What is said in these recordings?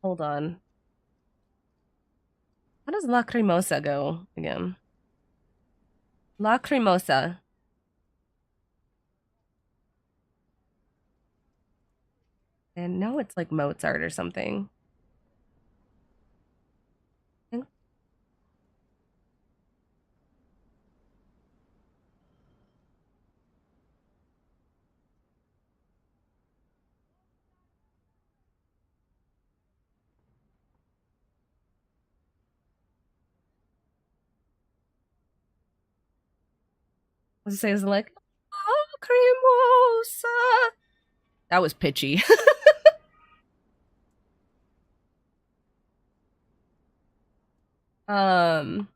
Hold on. How does Lacrimosa go again? Lacrimosa. And no, it's like Mozart or something. I was say it's like Lacrimosa. That was pitchy. um,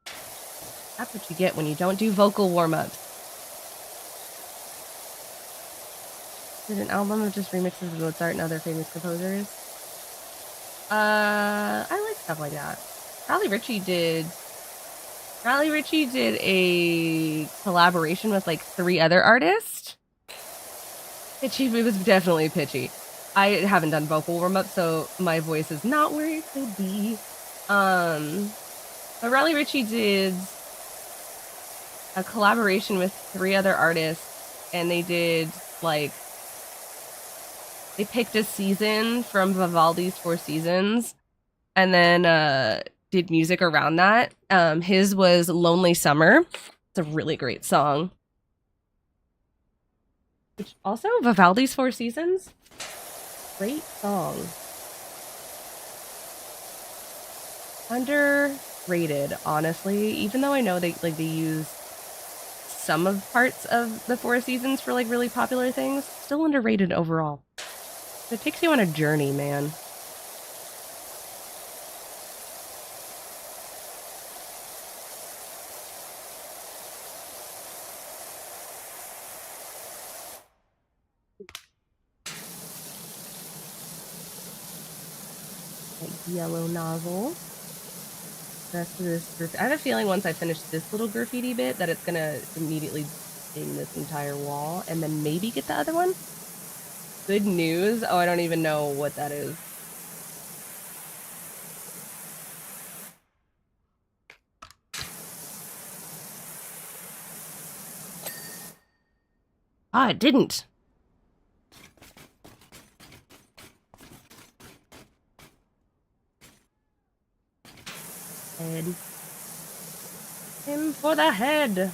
that's what you get when you don't do vocal warm-ups. Did an album of just remixes of Mozart and other famous composers. I like stuff like that. Raleigh Ritchie did a collaboration with like 3 other artists. Pitchy, it was definitely pitchy. I haven't done vocal warm-up, so my voice is not where it could be. But Raleigh Ritchie did a collaboration with 3 other artists, and they did like they picked a season from Vivaldi's 4 Seasons, and then did music around that. His was Lonely Summer. It's a really great song. Which also Vivaldi's 4 Seasons. Great song. Underrated, honestly. Even though I know they use some of parts of the 4 Seasons for like really popular things, still underrated overall. It takes you on a journey, man. Yellow novel. Rest of this. I have a feeling once I finish this little graffiti bit that it's gonna immediately sting this entire wall and then maybe get the other one. Good news. Oh, I don't even know what that is. Ah, it didn't. Head. Aim for the head.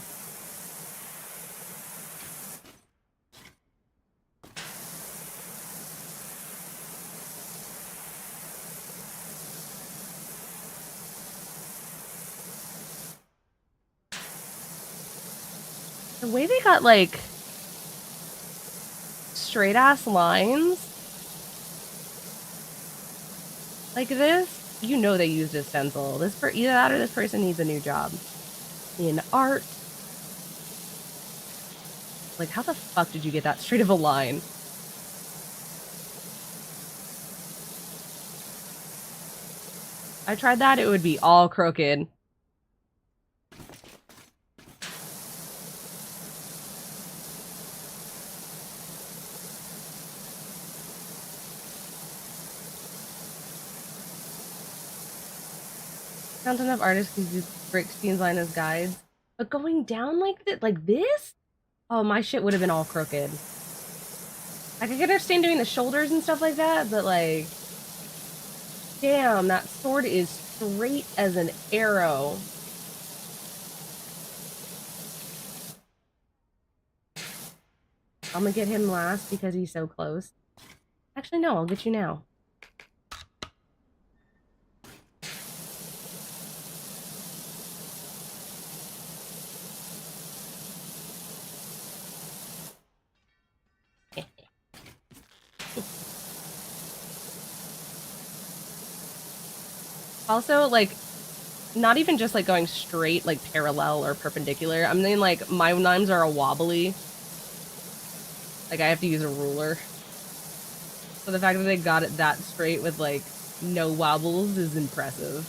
The way they got like straight ass lines like this, you know they used a stencil. Either that or this person needs a new job in art. Like, how the fuck did you get that straight of a line? I tried that, it would be all crooked. Fountain of artists can use Brickstein's line as guides. But going down like this? Oh, my shit would have been all crooked. I could understand doing the shoulders and stuff like that, but like, damn, that sword is straight as an arrow. I'm gonna get him last because he's so close. Actually, no, I'll get you now. Also, like, not even just like going straight, like parallel or perpendicular. I mean, like, my knives are a wobbly. Like, I have to use a ruler. So the fact that they got it that straight with like no wobbles is impressive.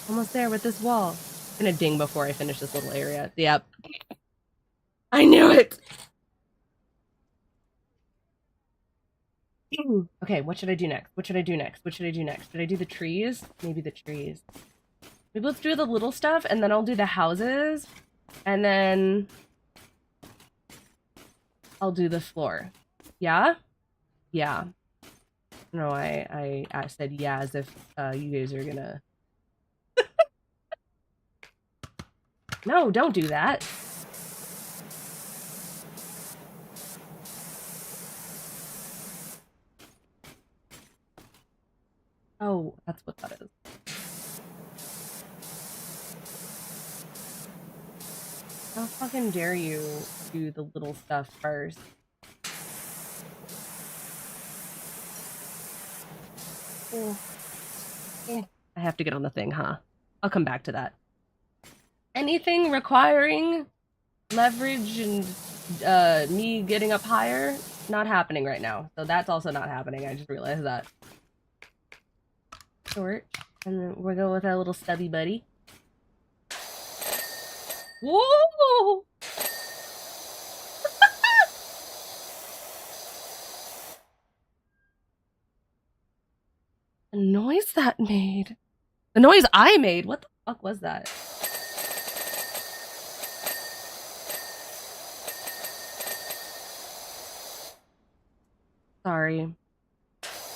Almost there with this wall. gonna ding before I finish this little area. Yep. I knew it! Okay, what should I do next? What should I do next? What should I do next? Should I do the trees? Maybe the trees. Maybe let's do the little stuff, and then I'll do the houses, and then I'll do the floor. Yeah? Yeah. No, I said yeah as if you guys are gonna... No, don't do that. Oh, that's what that is. How fucking dare you do the little stuff first? Oh. I have to get on the thing, huh? I'll come back to that. Anything requiring leverage and me getting up higher, not happening right now. So that's also not happening. I just realized that. Short. And then we'll go with our little stubby buddy. Whoa! The noise that made. The noise I made? What the fuck was that? Sorry.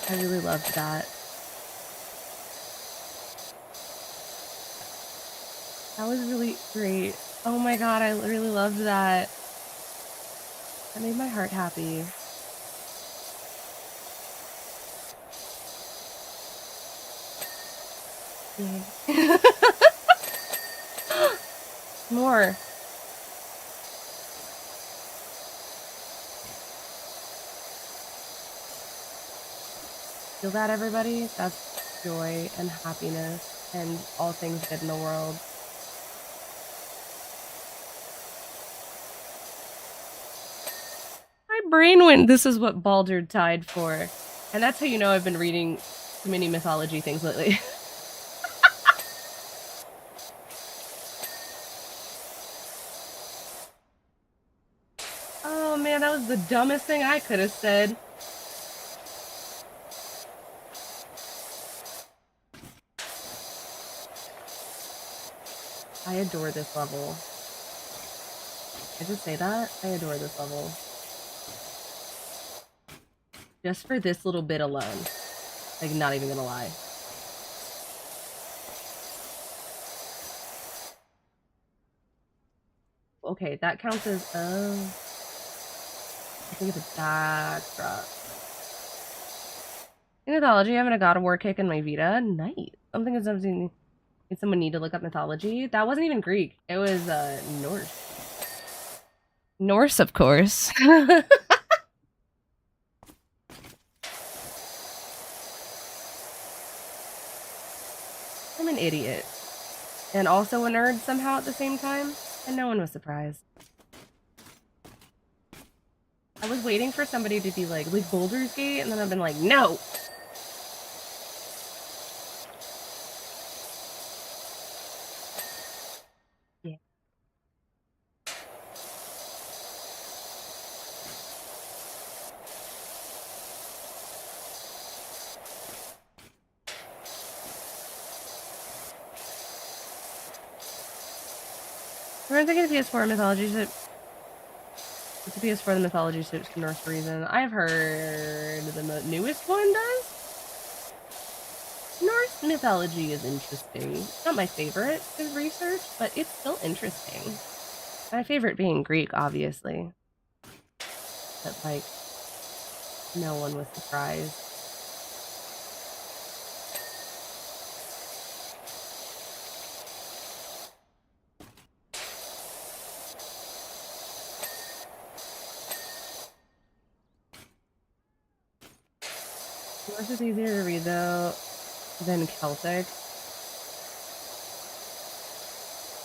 I really loved that. That was really great. Oh my god, I really loved that. That made my heart happy. More. Feel that, everybody? That's joy and happiness and all things good in the world. My brain went, this is what Baldur died for. And that's how you know I've been reading too many mythology things lately. Oh man, that was the dumbest thing I could have said. I adore this level. Did I just say that? I adore this level. Just for this little bit alone. Like, not even gonna lie. Okay, that counts as, I think it's a backdrop. In mythology, I'm in a God of War kick in my Vita. Nice. Something is something. Did someone need to look up mythology? That wasn't even Greek. It was Norse. Norse, of course. I'm an idiot. And also a nerd somehow at the same time. And no one was surprised. I was waiting for somebody to be like Baldur's Gate, and then I've been like, no! Yeah. We're thinking of PS4 mythology ship. It's a PS4 the mythology ship's the Norse reason. I've heard the newest one does. Norse mythology is interesting. It's not my favorite to research, but it's still interesting. My favorite being Greek, obviously. But, like, no one was surprised. Norse is easier to read, though, than Celtic.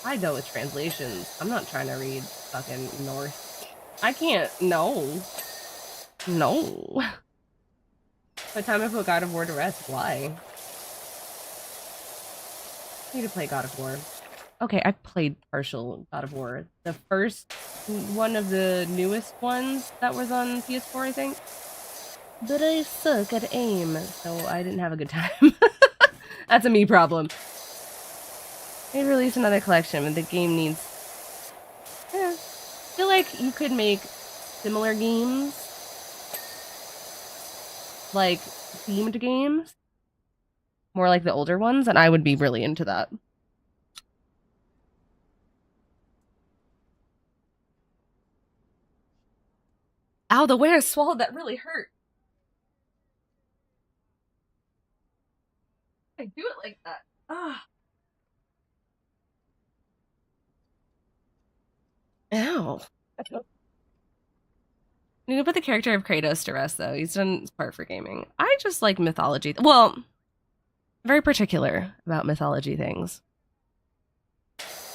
I go with translations. I'm not trying to read fucking Norse. I can't. No. No. By the time I put God of War to rest, why? I need to play God of War. Okay, I played partial God of War. The first one of the newest ones that was on PS4, I think. But I suck at aim, so I didn't have a good time. That's a me problem. They released another collection, but the game needs. I feel like you could make similar games, like themed games, more like the older ones, and I would be really into that. Ow, the way I swallowed that really hurt. I do it like that. Ah. Ow. You can put the character of Kratos to rest, though. He's done his part for gaming. I just like mythology. Well, very particular about mythology things.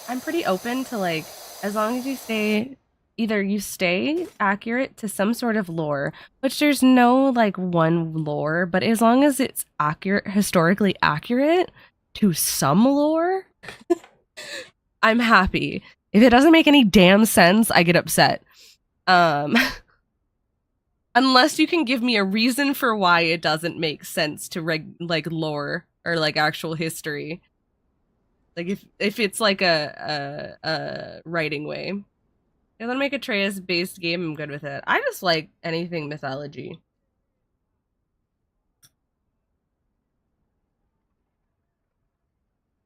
I'm pretty open to like, as long as you stay, either you stay accurate to some sort of lore, which there's no like one lore, but as long as it's accurate, historically accurate to some lore, I'm happy. If it doesn't make any damn sense, I get upset. Unless you can give me a reason for why it doesn't make sense to like lore or like actual history. Like if it's like a writing way. If they make a Atreus based game, I'm good with it. I just like anything mythology.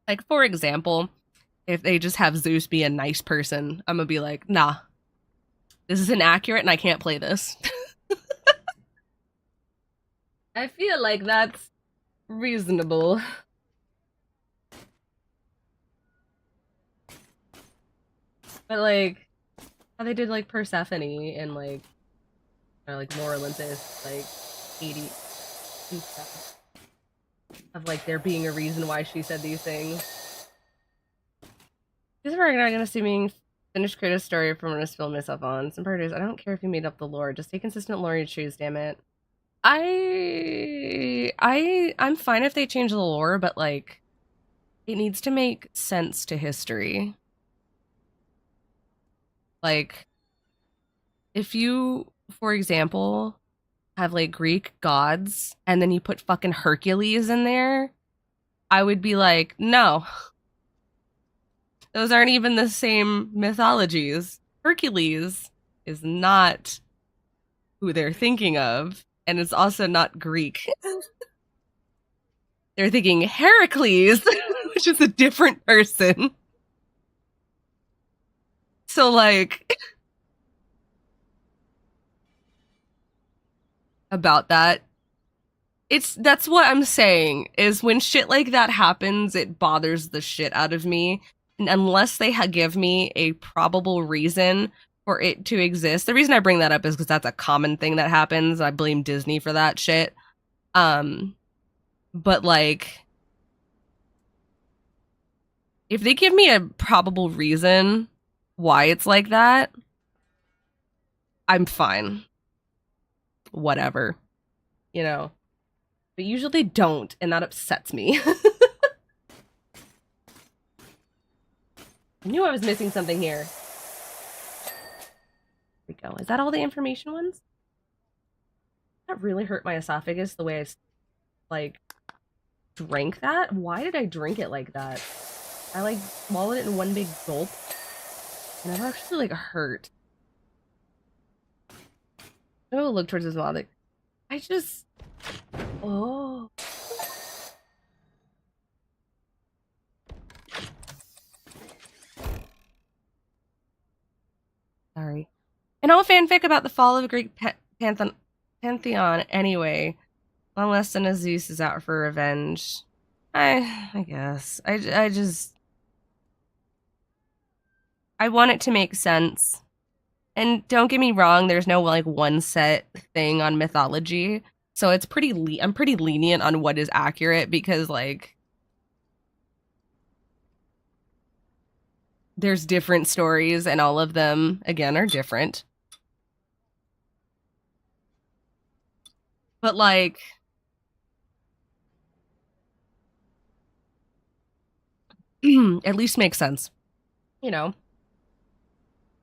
Like for example, if they just have Zeus be a nice person, I'm gonna be like, nah, this is inaccurate and I can't play this. I feel like that's reasonable. But like how they did like Persephone and like More Olympus, like 80 and stuff. Of like there being a reason why she said these things. This is where I'm gonna assuming finish Kratos' story from when I spill myself on. Some part is I don't care if you made up the lore, just take consistent lore you choose, damn it. I'm fine if they change the lore, but like it needs to make sense to history. Like if you, for example, have like Greek gods and then you put fucking Hercules in there, I would be like, no. Those aren't even the same mythologies. Hercules is not who they're thinking of, and it's also not Greek. They're thinking Heracles, which is a different person. So, like, about that, that's what I'm saying is when shit like that happens, it bothers the shit out of me. And unless they give me a probable reason for it to exist, the reason I bring that up is because that's a common thing that happens. I blame Disney for that shit. But like, if they give me a probable reason why it's like that, I'm fine. Whatever, you know. But usually they don't, and that upsets me. I knew I was missing something here. There we go. Is that all the information ones? That really hurt my esophagus the way I like drank that. Why did I drink it like that? I like swallowed it in one big gulp, and it actually like hurt. Oh, look towards his mouth. Like, I just, oh. Sorry. An old fanfic about the fall of a Greek pantheon anyway. Long less than a Zeus is out for revenge. I guess. I just... I want it to make sense. And don't get me wrong, there's no like one set thing on mythology. So it's pretty I'm pretty lenient on what is accurate because like there's different stories and all of them again are different. But like at least makes sense. You know,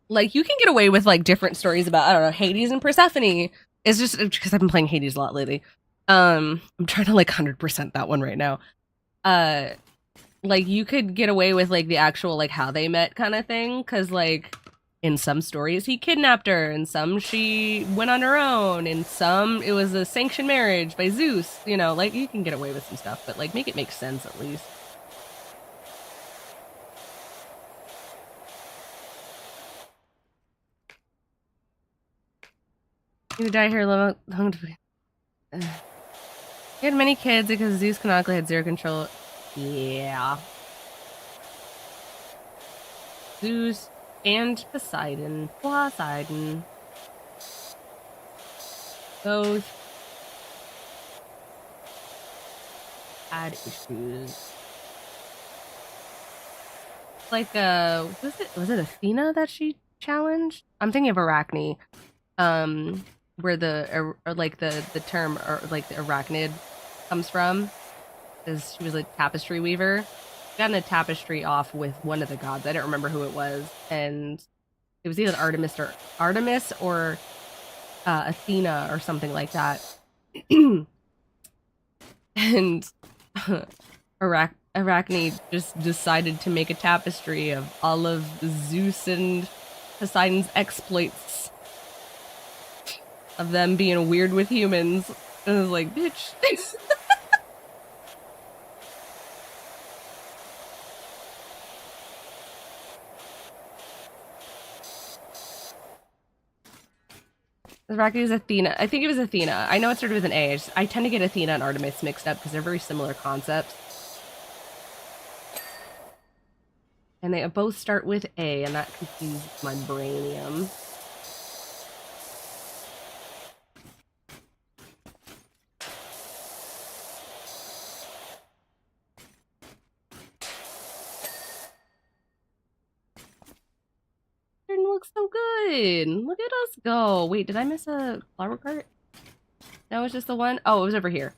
like you can get away with like different stories about, I don't know, Hades and Persephone. It's just because I've been playing Hades a lot lately. I'm trying to like 100% that one right now. Uh, like you could get away with like the actual like how they met kind of thing, because like in some stories he kidnapped her, in some she went on her own, in some it was a sanctioned marriage by Zeus. You know, like you can get away with some stuff, but like make it make sense at least. You die here, love. He had many kids because Zeus canonically had zero control. Yeah. Zeus and Poseidon. Poseidon. Both had issues. Like, was it Athena that she challenged? I'm thinking of Arachne. Where or like the term, or like the arachnid comes from, is she was a tapestry weaver. Gotten a tapestry off with one of the gods. I don't remember who it was, and it was either Artemis or Athena or something like that. And Arachne just decided to make a tapestry of all of Zeus and Poseidon's exploits, of them being weird with humans. And I was like, bitch. Arachne is Athena. I think it was Athena. I know it started with an A. I tend to get Athena and Artemis mixed up because they're very similar concepts. And they both start with A, and that confused my brainium. It looks so good. Look at us go. Wait, did I miss a flower cart? No, it's just the one. Oh, it was over here.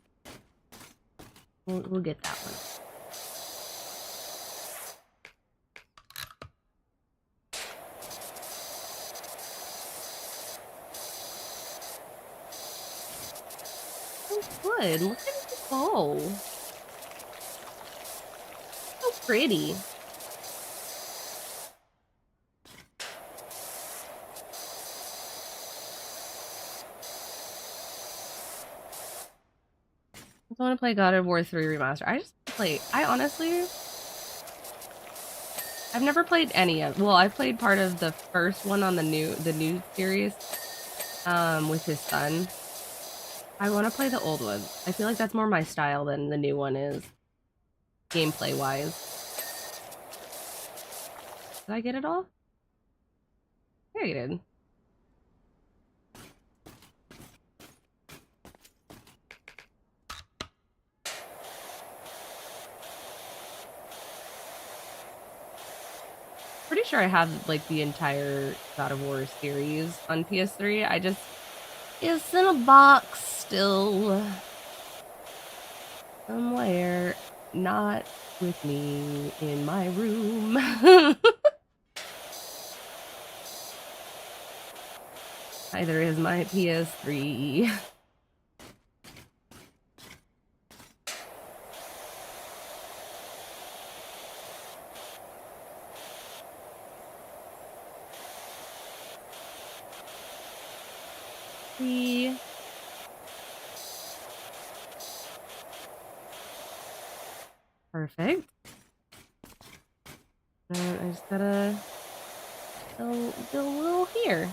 We'll get that one. So good. Look at it go. So pretty. I want to play God of War 3 Remastered. I've never played any of. Well, I've played part of the first one on the new series, with his son. I want to play the old one. I feel like that's more my style than the new one is, gameplay wise. Did I get it all? Yeah, you did. Pretty sure I have like the entire God of War series on PS3. It's in a box still somewhere, not with me in my room. Neither is my PS3. Perfect. And I just gotta go a little here.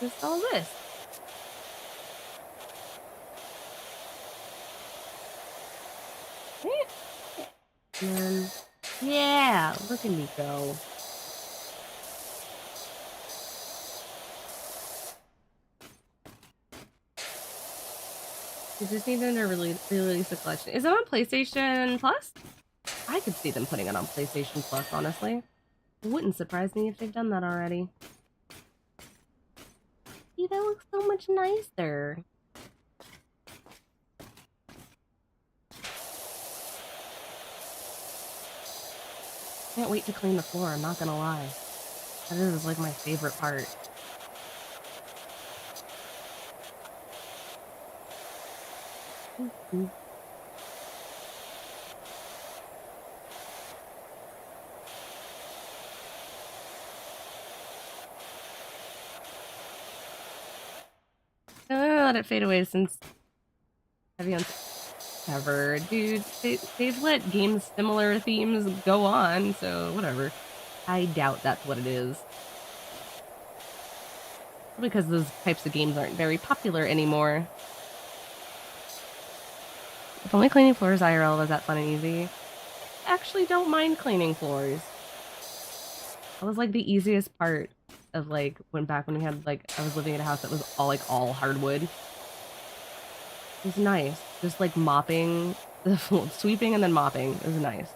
Just all this. And then, yeah, look at me go. You just need them to release a collection. Is it on PlayStation Plus? I could see them putting it on PlayStation Plus, honestly. It wouldn't surprise me if they've done that already. See, that looks so much nicer. Can't wait to clean the floor, I'm not gonna lie. That is like my favorite part. Mm-hmm. I'm gonna let it fade away since heavy on ever, dude. They've let games similar themes go on, so whatever. I doubt that's what it is. Because those types of games aren't very popular anymore. If only cleaning floors IRL was that fun and easy. I actually don't mind cleaning floors. That was like the easiest part of like when we had like I was living in a house that was all hardwood. It was nice. Just like mopping the floor, sweeping and then mopping. It was nice.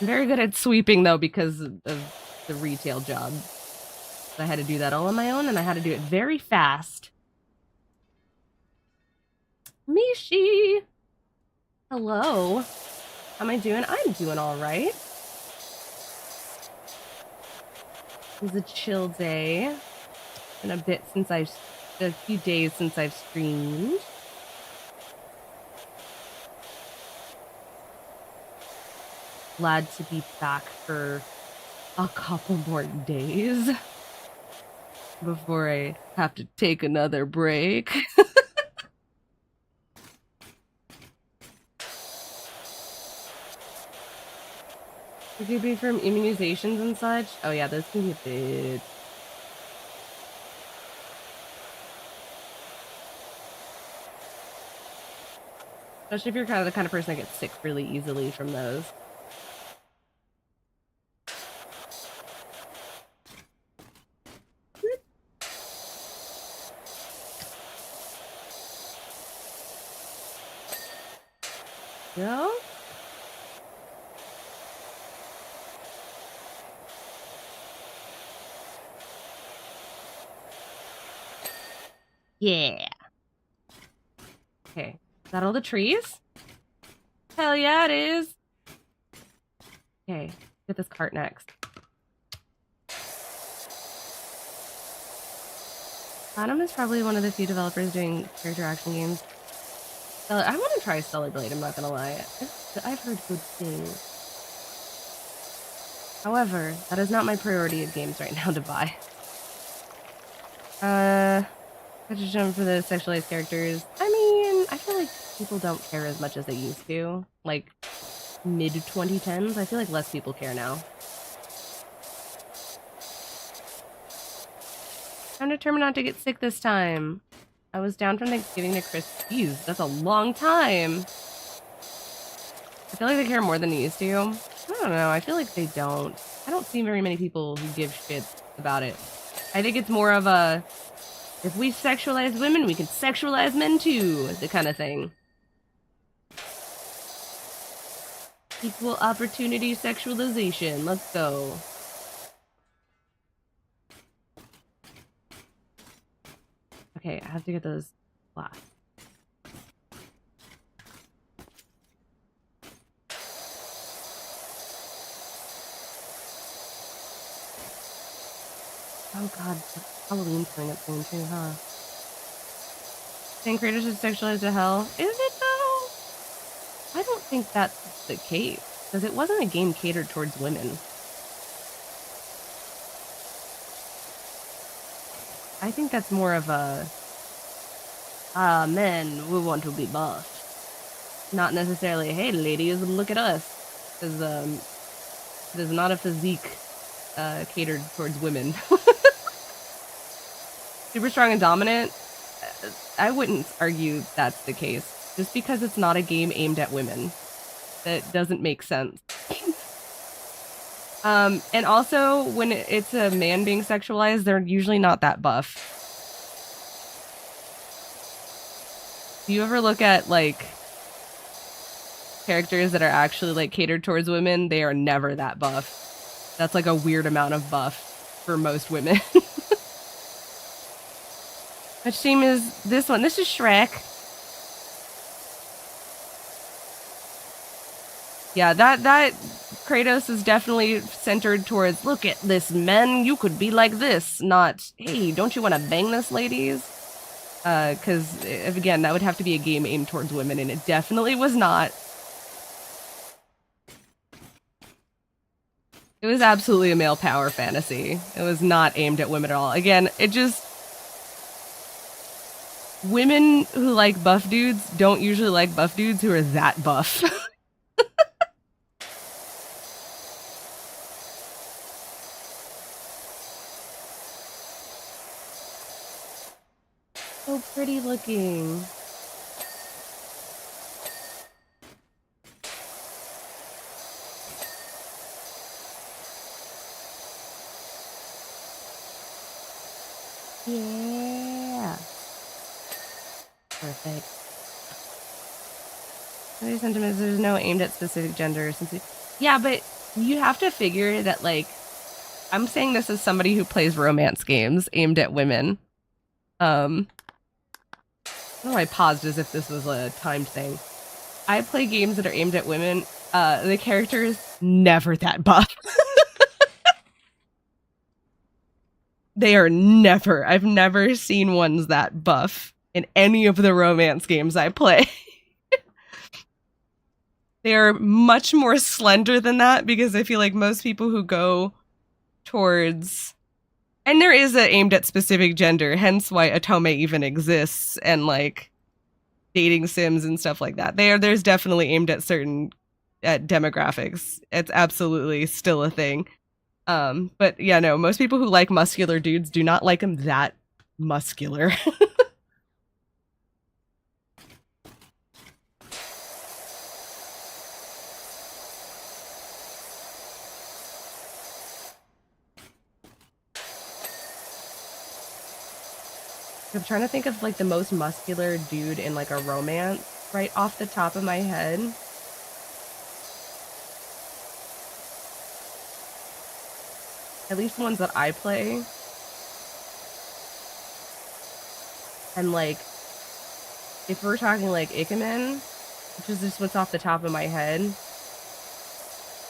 I'm very good at sweeping though because of the retail job. So I had to do that all on my own and I had to do it very fast. Mishi! Hello. How am I doing? I'm doing all right. It was a chill day. Been a few days since I've streamed. Glad to be back for a couple more days before I have to take another break. It could be from immunizations and such. Oh yeah, those can be a bit. Especially if you're kind of the kind of person that gets sick really easily from those. No? Yeah. Okay. Is that all the trees? Hell yeah, it is. Okay. Get this cart next. Platinum is probably one of the few developers doing character action games. I want to try Stellar Blade, I'm not gonna lie. I've heard good things. However, that is not my priority of games right now to buy. I just jump for the sexualized characters. I mean, I feel like people don't care as much as they used to. Like, mid-2010s, I feel like less people care now. I'm determined not to get sick this time. I was down from Thanksgiving to Christmas. Jeez, that's a long time. I feel like they care more than they used to. I don't know. I feel like they don't. I don't see very many people who give shit about it. I think it's more of a, if we sexualize women, we can sexualize men too, the kind of thing. Equal opportunity sexualization. Let's go. Okay, I have to get those last. Oh god, Halloween's coming up soon too, huh? Saying creators is sexualized to hell. Is it though? I don't think that's the case, because it wasn't a game catered towards women. I think that's more of a, men, we want to be buffed. Not necessarily, hey ladies, look at us. Because, it is not a physique, catered towards women. Super strong and dominant? I wouldn't argue that's the case. Just because it's not a game aimed at women. That doesn't make sense. And also, when it's a man being sexualized, they're usually not that buff. Do you ever look at, like, characters that are actually, like, catered towards women? They are never that buff. That's, like, a weird amount of buff for most women. Which team is this one? This is Shrek. Yeah, that Kratos is definitely centered towards, look at this, men, you could be like this, not, hey, don't you want to bang this, ladies? Because, again, that would have to be a game aimed towards women, and it definitely was not. It was absolutely a male power fantasy. It was not aimed at women at all. Again, it just... Women who like buff dudes don't usually like buff dudes who are that buff. So pretty looking. Yeah. Perfect. These sentiments, there's no aimed at specific gender. Yeah, but you have to figure that, like, I'm saying this as somebody who plays romance games aimed at women. I don't know, I paused as if this was a timed thing. I play games that are aimed at women. The character's never that buff. They are never. I've never seen ones that buff in any of the romance games I play. They are much more slender than that, because I feel like most people who go towards... And there is a aimed at specific gender, hence why Otome even exists, and like dating sims and stuff like that. There's definitely aimed at certain demographics. It's absolutely still a thing. But yeah, no, most people who like muscular dudes do not like them that muscular. I'm trying to think of like the most muscular dude in like a romance right off the top of my head. At least the ones that I play. And like, if we're talking like Ikemen, which is just what's off the top of my head,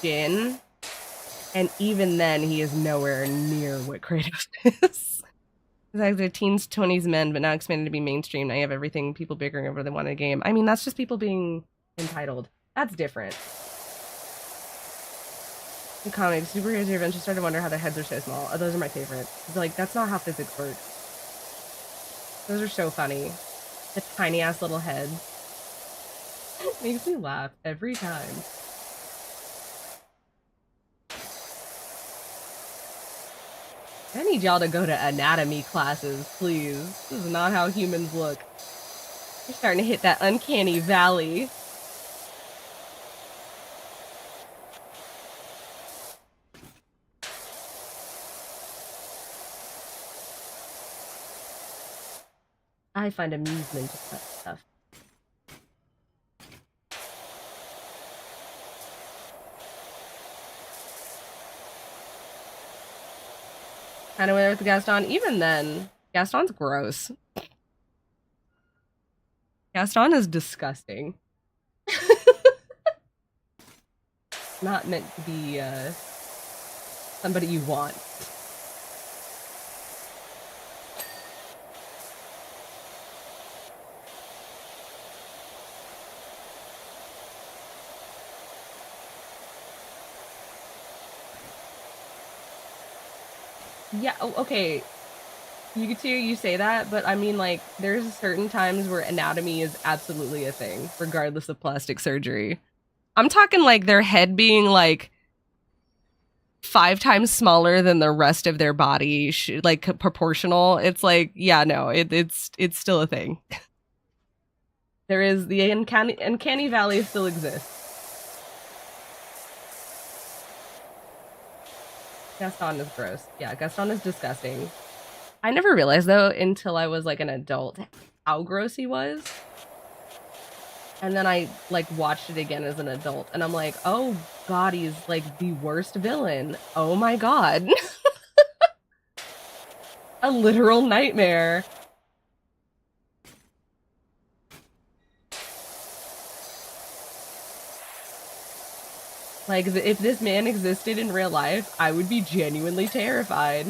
Jin, and even then he is nowhere near what Kratos is. It's like the teens, 20s men, but now expanded to be mainstream. Now you have everything, people bickering over they want a game. I mean, that's just people being entitled. That's different. In comics, superheroes or eventually start to wonder how their heads are so small. Oh, those are my favorite. It's like, that's not how physics works. Those are so funny. The tiny ass little heads. It makes me laugh every time. I need y'all to go to anatomy classes, please. This is not how humans look. You're starting to hit that uncanny valley. I find amusement in that stuff. Kind of went with Gaston. Even then, Gaston's gross. Gaston is disgusting. Not meant to be somebody you want. Yeah, okay. You say that, but I mean, like, there's certain times where anatomy is absolutely a thing, regardless of plastic surgery. I'm talking like their head being like 5 times smaller than the rest of their body, like proportional. It's like, yeah, no, it's still a thing. There is the uncanny valley still exists. Gaston is gross. Yeah, Gaston is disgusting. I never realized though until I was like an adult how gross he was. And then I like watched it again as an adult and I'm like, oh god, he's like the worst villain. Oh my god. A literal nightmare. Like, if this man existed in real life, I would be genuinely terrified.